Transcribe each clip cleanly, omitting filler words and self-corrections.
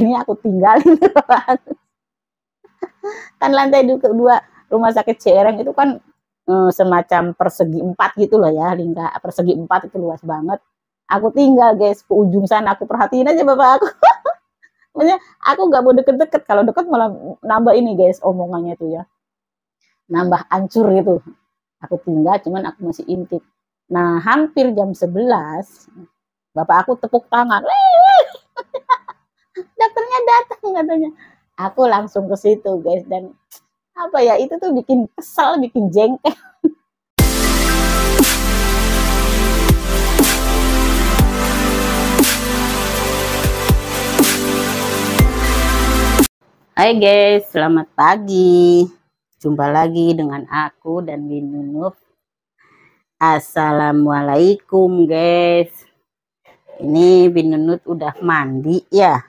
akhirnya aku tinggalin. Kan lantai kedua rumah sakit Cihereng itu kan semacam persegi 4 gitu loh ya, lingkar persegi 4 itu luas banget. Aku tinggal guys ke ujung sana, aku perhatiin aja bapak aku. Maksudnya aku nggak mau deket-deket, kalau deket malah nambah ini guys omongannya tuh ya, nambah hancur gitu. Aku tinggal, cuman aku masih intip. Nah hampir jam 11 bapak aku tepuk tangan, dokternya datang katanya. Aku langsung ke situ guys, dan apa ya, itu tuh bikin kesel, bikin jengkel. Hai guys, selamat pagi. Jumpa lagi dengan aku dan Binunuf. Assalamualaikum guys. Ini Binunut udah mandi ya.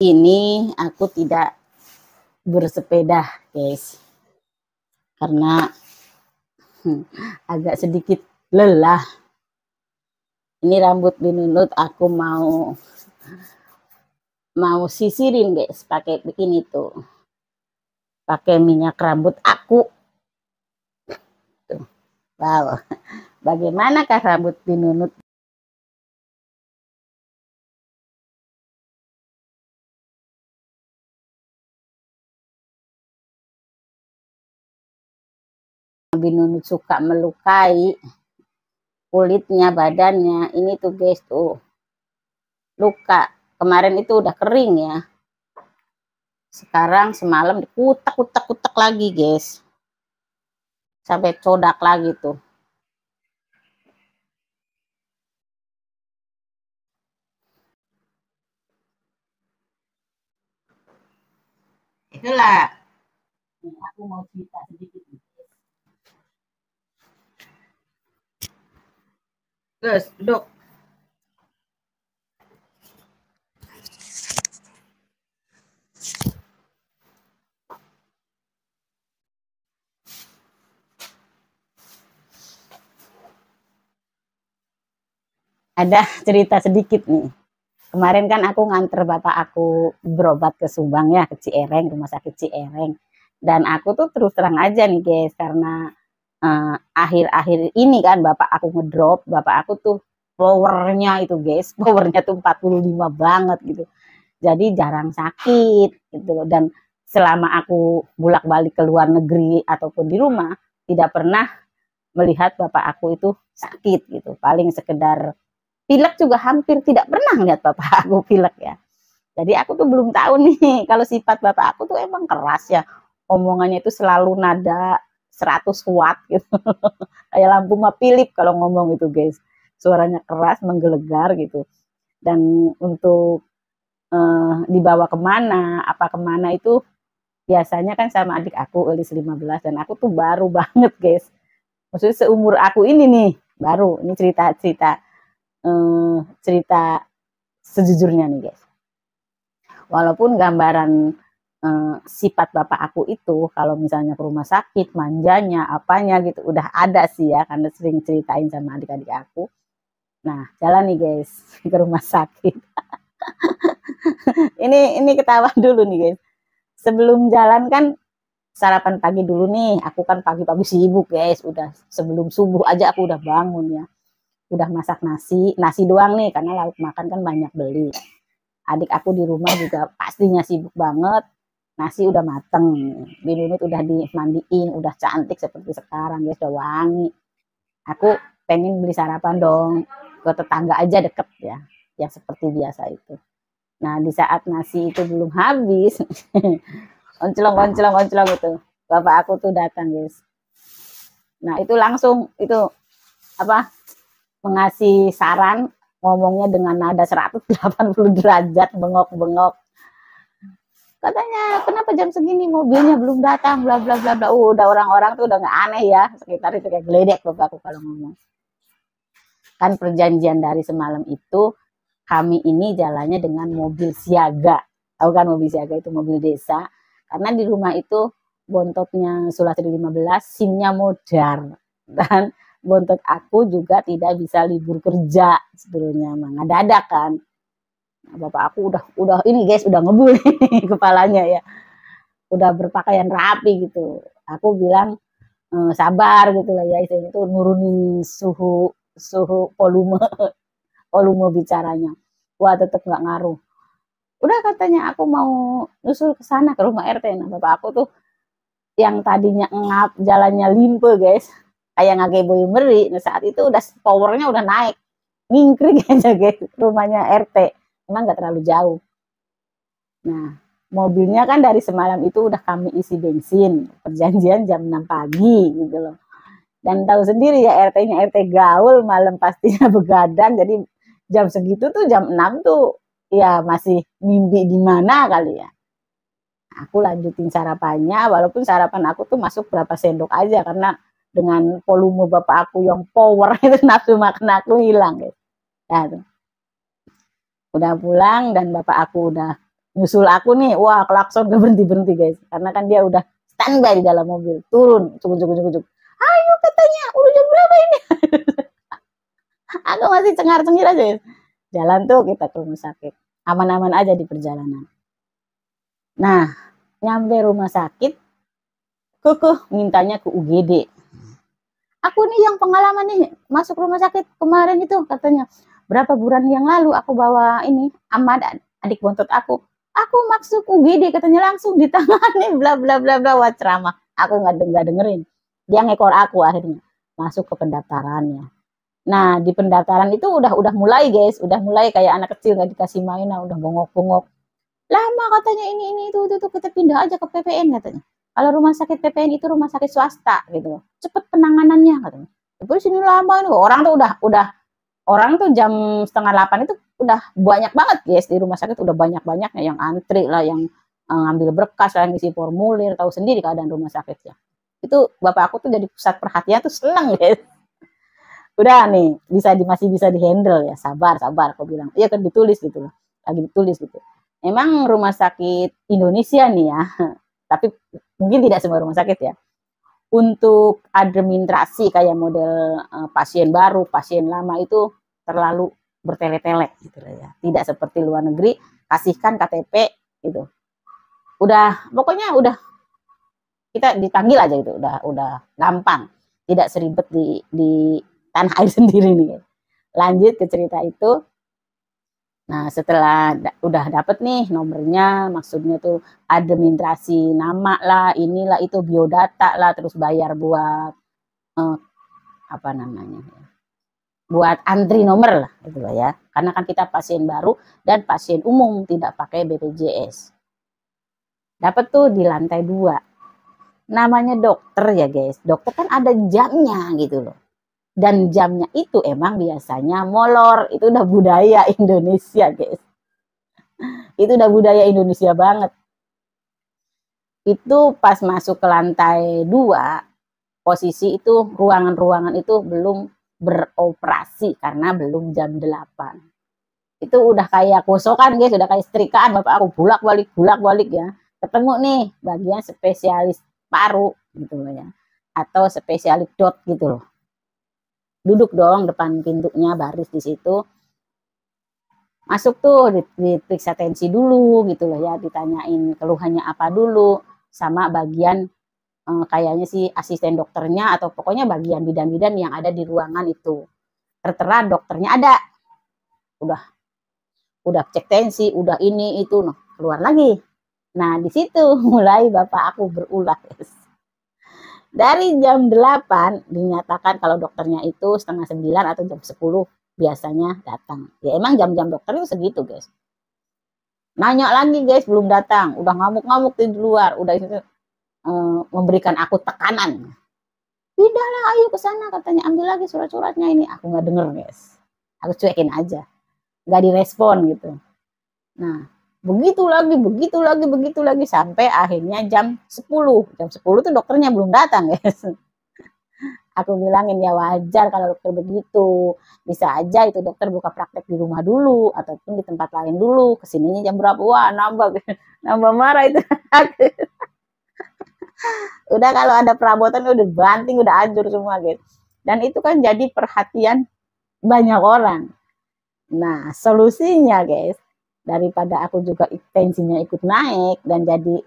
Ini aku tidak bersepeda guys, karena agak sedikit lelah. Ini rambut Binunut aku mau sisirin guys, pakai begini tuh, pakai minyak rambut aku tuh. Wow, bagaimanakah rambut Binunut? Binunut suka melukai kulitnya, badannya. Ini tuh guys tuh luka, kemarin itu udah kering ya, sekarang semalam dikutak-kutak lagi guys, sampai codak lagi tuh. Itulah aku mau cerita sedikit. Terus duduk. Ada cerita sedikit nih. Kemarin kan aku nganter bapak aku berobat ke Subang ya, ke Cihereng, rumah sakit Cihereng. Dan aku tuh terus terang aja nih guys, karena akhir-akhir ini kan bapak aku ngedrop, bapak aku tuh powernya itu guys, powernya tuh 45 banget gitu. Jadi jarang sakit gitu. Dan selama aku bolak-balik ke luar negeri ataupun di rumah, tidak pernah melihat bapak aku itu sakit gitu. Paling sekedar pilek juga hampir tidak pernah lihat bapak aku pilek ya. Jadi aku tuh belum tahu nih kalau sifat bapak aku tuh emang keras ya. Omongannya itu selalu nada 100 watt gitu. Kayak lampu mah Philip kalau ngomong itu guys. Suaranya keras, menggelegar gitu. Dan untuk dibawa kemana, apa kemana itu biasanya kan sama adik aku Elis 15, dan aku tuh baru banget guys. Maksudnya seumur aku ini nih, baru. Ini cerita sejujurnya nih guys. Walaupun gambaran sifat bapak aku itu kalau misalnya ke rumah sakit, manjanya, apanya gitu udah ada sih ya, karena sering ceritain sama adik-adik aku. Nah, jalan nih guys ke rumah sakit. ini ketawa dulu nih guys. Sebelum jalan kan sarapan pagi dulu nih. Aku kan pagi-pagi sibuk guys, udah sebelum subuh aja aku udah bangun ya. Udah masak nasi doang nih, karena lauk makan kan banyak beli. Adik aku di rumah juga pastinya sibuk banget. Nasi udah mateng, Binunut udah dimandiin, udah cantik seperti sekarang guys, udah wangi. Aku pengen beli sarapan dong, ke tetangga aja deket ya, yang seperti biasa itu. Nah di saat nasi itu belum habis, onclong itu, bapak aku tuh datang guys. Nah itu langsung itu apa, mengasih saran, ngomongnya dengan nada 180 derajat, bengok-bengok. Katanya, kenapa jam segini mobilnya belum datang, bla bla bla bla. Udah orang-orang tuh udah nggak aneh ya, sekitar itu kayak geledek bapakku kalau ngomong. Kan perjanjian dari semalam itu, kami ini jalannya dengan mobil siaga. Tahu kan mobil siaga itu mobil desa. Karena di rumah itu bontotnya Sulastri 15, SIM-nya modar. Dan bontot aku juga tidak bisa libur kerja sebetulnya, mendadak kan. Nah, bapak aku udah ini guys, udah ngebul kepalanya ya, udah berpakaian rapi gitu. Aku bilang sabar gitu lah ya, itu nurunin suhu suhu volume volume bicaranya. Wah tetap nggak ngaruh. Udah katanya aku mau nyusul ke sana ke rumah RT. Nah bapak aku tuh yang tadinya ngap jalannya limpe guys, kayak ngage boy meri. Nah saat itu udah powernya udah naik, ngingkring aja guys rumahnya RT. Emang nggak terlalu jauh. Nah mobilnya kan dari semalam itu udah kami isi bensin, perjanjian jam 6 pagi gitu loh. Dan tahu sendiri ya RT-nya RT gaul, malam pastinya begadang, jadi jam segitu tuh jam 6 tuh ya masih mimpi di mana kali ya. Aku lanjutin sarapannya, walaupun sarapan aku tuh masuk berapa sendok aja karena dengan volume bapak aku yang power itu nafsu makan aku hilang gitu. Ya, tuh. Udah pulang dan bapak aku udah nyusul aku nih, wah klakson gak berhenti-berhenti guys, karena kan dia udah standby di dalam mobil, turun, cukup. Ayo katanya, udah jam berapa ini? Aku masih cengar-cengir aja. Jalan tuh kita ke rumah sakit. Aman-aman aja di perjalanan. Nah, nyampe rumah sakit, mintanya ke UGD. Aku nih yang pengalaman nih, masuk rumah sakit kemarin itu katanya. Berapa bulan yang lalu aku bawa ini, Ahmad, adik bontot aku. Aku masuk UGD katanya langsung ditangani, bla bla bla bla, wah ceramah. Aku nggak dengerin. Dia ngekor aku akhirnya. Masuk ke pendaftarannya. Nah di pendaftaran itu udah mulai guys, udah mulai kayak anak kecil nggak dikasih mainan, udah bongok-bongok. Lama katanya ini itu kita pindah aja ke PPN katanya. Kalau rumah sakit PPN itu rumah sakit swasta gitu, cepet penanganannya katanya. Tapi sini lama nih, orang tuh jam setengah 8 itu udah banyak banget guys di rumah sakit, udah banyak-banyaknya yang antri lah, yang ngambil berkas lah, yang ngisi formulir, tahu sendiri keadaan rumah sakitnya. Itu bapak aku tuh jadi pusat perhatian tuh, seneng guys. Udah nih masih bisa dihandle ya, sabar aku bilang iya kan, ditulis gitu loh, lagi ditulis gitu. Emang rumah sakit Indonesia nih ya, tapi mungkin tidak semua rumah sakit ya, untuk administrasi kayak model pasien baru, pasien lama itu terlalu bertele-tele gitu loh ya, tidak seperti luar negeri, kasihkan KTP gitu, udah pokoknya udah kita dipanggil aja gitu, udah gampang, tidak seribet di tanah air sendiri nih. Lanjut ke cerita itu. Nah setelah udah dapet nih nomornya, maksudnya tuh administrasi nama lah, inilah itu biodata lah, terus bayar buat apa namanya, buat antri nomor lah gitu lah ya, karena kan kita pasien baru dan pasien umum, tidak pakai BPJS. Dapat tuh di lantai 2, namanya dokter ya guys, dokter kan ada jamnya gitu loh. Dan jamnya itu emang biasanya molor, itu udah budaya Indonesia guys, itu udah budaya Indonesia banget. Itu pas masuk ke lantai 2, posisi itu ruangan-ruangan itu belum beroperasi karena belum jam 8. Itu udah kayak kosokan guys, udah kayak setrikaan, bapak aku bolak-balik ya, ketemu nih bagian spesialis paru gitu loh ya, atau spesialis dot gitu loh. Duduk dong depan pintunya, baris di situ. Masuk tuh, diperiksa tensi dulu gitu loh ya, ditanyain keluhannya apa dulu, sama bagian kayaknya sih asisten dokternya atau pokoknya bagian bidan-bidan yang ada di ruangan itu. Tertera dokternya ada. Udah cek tensi, udah ini itu, noh, keluar lagi. Nah, di situ mulai bapak aku berulah. Dari jam 8 dinyatakan kalau dokternya itu setengah 9 atau jam 10 biasanya datang. Ya emang jam-jam dokter itu segitu guys. Nanya lagi guys, belum datang. Udah ngamuk-ngamuk di luar. Udah itu memberikan aku tekanan. Pindahlah ayo ke sana katanya, ambil lagi surat-suratnya ini. Aku nggak denger guys. Aku cuekin aja. Nggak direspon gitu. Nah, begitu lagi sampai akhirnya jam 10. Jam 10 tuh dokternya belum datang guys. Aku bilangin ya wajar kalau dokter begitu. Bisa aja itu dokter buka praktek di rumah dulu ataupun di tempat lain dulu. Kesininya jam berapa? Wah, nambah marah itu. Udah kalau ada perabotan udah banting, udah hancur semua guys. Dan itu kan jadi perhatian banyak orang. Nah, solusinya guys, daripada aku juga tensinya ikut naik dan jadi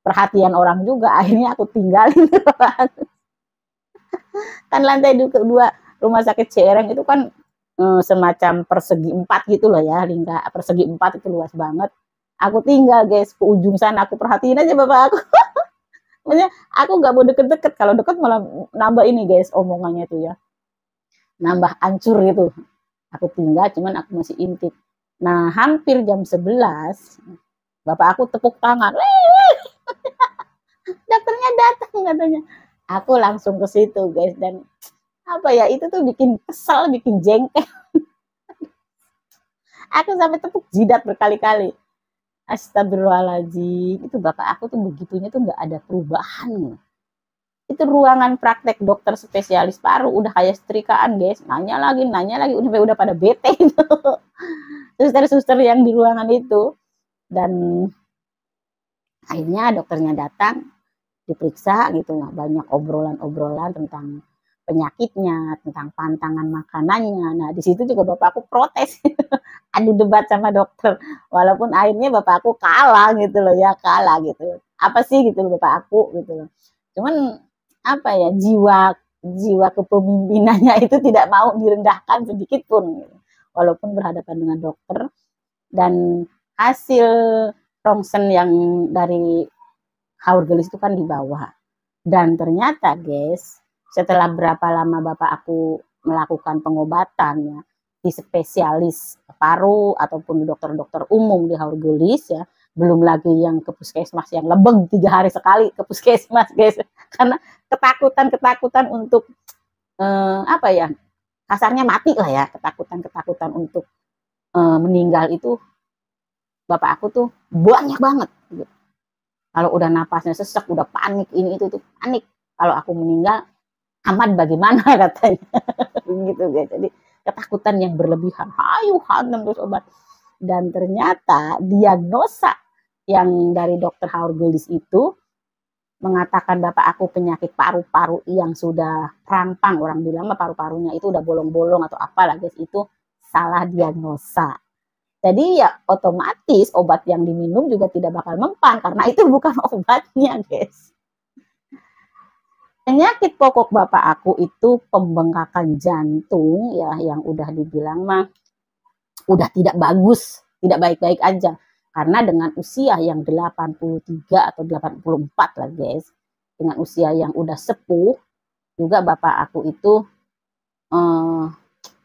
perhatian orang juga, akhirnya aku tinggalin. Kan lantai dua rumah sakit Ciherang itu kan semacam persegi 4 gitu loh ya, lingkar persegi 4 itu luas banget. Aku tinggal guys ke ujung sana, aku perhatiin aja bapak aku. Maksudnya aku nggak mau deket-deket, kalau deket malah nambah ini guys omongannya tuh ya, nambah hancur gitu. Aku tinggal, cuman aku masih intip. Nah hampir jam 11 bapak aku tepuk tangan, dokternya datang katanya. Aku langsung ke situ guys, dan apa ya, itu tuh bikin kesel, bikin jengkel. Aku sampai tepuk jidat berkali-kali. Astagfirullahaladzim, itu bapak aku tuh begitunya tuh nggak ada perubahan. Itu ruangan praktek dokter spesialis paru udah kayak setrikaan guys, nanya lagi, udah pada bete itu. Suster-suster yang di ruangan itu. Dan akhirnya dokternya datang, diperiksa gitu, banyak obrolan-obrolan tentang penyakitnya, tentang pantangan makanannya. Nah di situ juga bapakku protes, adu debat sama dokter, walaupun akhirnya bapak aku kalah gitu loh ya, kalah gitu. Apa sih gitu loh bapak aku gitu loh. Cuman apa ya, jiwa kepemimpinannya itu tidak mau direndahkan sedikit pun gitu. Walaupun berhadapan dengan dokter. Dan hasil rongsen yang dari Haurgelis itu kan dibawa. Dan ternyata guys, setelah berapa lama bapak aku melakukan pengobatannya di spesialis paru ataupun di dokter-dokter umum di Haurgelis ya, belum lagi yang ke puskesmas yang lebeng 3 hari sekali ke puskesmas guys, karena ketakutan untuk apa ya, kasarnya mati lah ya, ketakutan untuk meninggal itu bapak aku tuh banyak banget gitu. Kalau udah napasnya sesek, udah panik, ini itu tuh panik. Kalau aku meninggal, aman bagaimana katanya. Gitu guys. Jadi ketakutan yang berlebihan. Hayu hantam terus obat. Dan ternyata diagnosa yang dari dokter Haurgelis itu mengatakan bapak aku penyakit paru-paru yang sudah rampang. Orang bilang paru-parunya itu udah bolong-bolong atau apalah guys. Itu salah diagnosa. Jadi ya otomatis obat yang diminum juga tidak bakal mempan karena itu bukan obatnya guys. Penyakit pokok bapak aku itu pembengkakan jantung ya, yang udah dibilang mah udah tidak bagus, tidak baik-baik aja. Karena dengan usia yang 83 atau 84 lah guys, dengan usia yang udah sepuh, juga bapak aku itu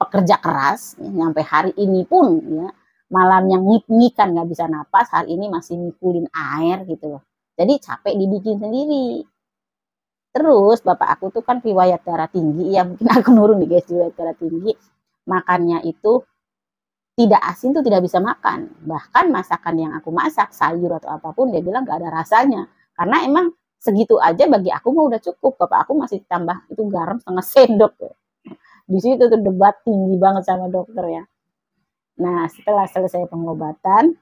pekerja keras, ya, sampai hari ini pun ya, malamnya ngik-ngikan nggak bisa napas, hari ini masih mikulin air gitu loh. Jadi capek dibikin sendiri. Terus bapak aku tuh kan riwayat darah tinggi, ya mungkin aku nurun nih guys, riwayat darah tinggi. Makannya itu tidak asin tuh tidak bisa makan. Bahkan masakan yang aku masak, sayur atau apapun, dia bilang gak ada rasanya. Karena emang segitu aja bagi aku mau udah cukup. Bapak aku masih tambah itu garam 1/2 sendok. Di situ tuh debat tinggi banget sama dokter ya. Nah setelah selesai pengobatan,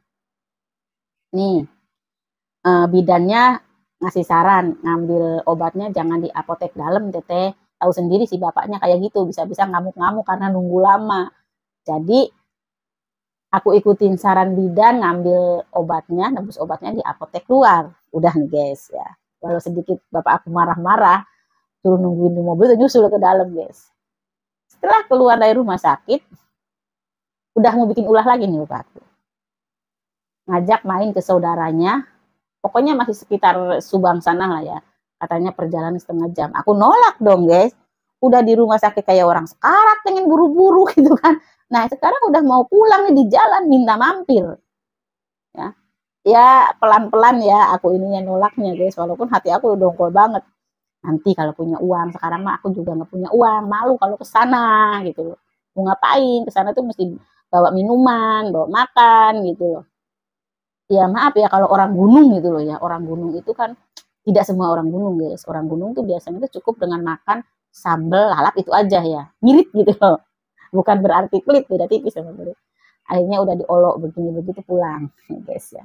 nih bidannya ngasih saran ngambil obatnya jangan di apotek dalam, teteh. Tahu sendiri sih bapaknya kayak gitu, bisa-bisa ngamuk-ngamuk karena nunggu lama. Jadi aku ikutin saran bidan, ngambil obatnya, nebus obatnya di apotek luar. Udah nih guys ya. Walau sedikit bapak aku marah-marah, suruh nungguin di mobil, nyusul ke dalam guys. Setelah keluar dari rumah sakit, udah mau bikin ulah lagi nih bapak aku. Ngajak main ke saudaranya, pokoknya masih sekitar Subang sana lah ya. Katanya perjalanan 1/2 jam. Aku nolak dong guys. Udah di rumah sakit kayak orang sekarat, pengen buru-buru gitu kan. Nah sekarang udah mau pulang nih, di jalan minta mampir. Ya, ya pelan-pelan ya aku ininya nolaknya guys. Walaupun hati aku dongkol banget. Nanti kalau punya uang, sekarang mah aku juga nggak punya uang, malu kalau ke sana gitu loh. Mau ngapain? Ke sana tuh mesti bawa minuman, bawa makan gitu loh. Ya maaf ya kalau orang gunung gitu loh ya. Orang gunung itu kan tidak semua orang gunung guys. Orang gunung tuh biasanya tuh cukup dengan makan sambal lalap itu aja ya. Mirip gitu loh. Bukan berarti pelit, beda tipis sama pelit. Akhirnya udah diolok begini begitu pulang guys ya.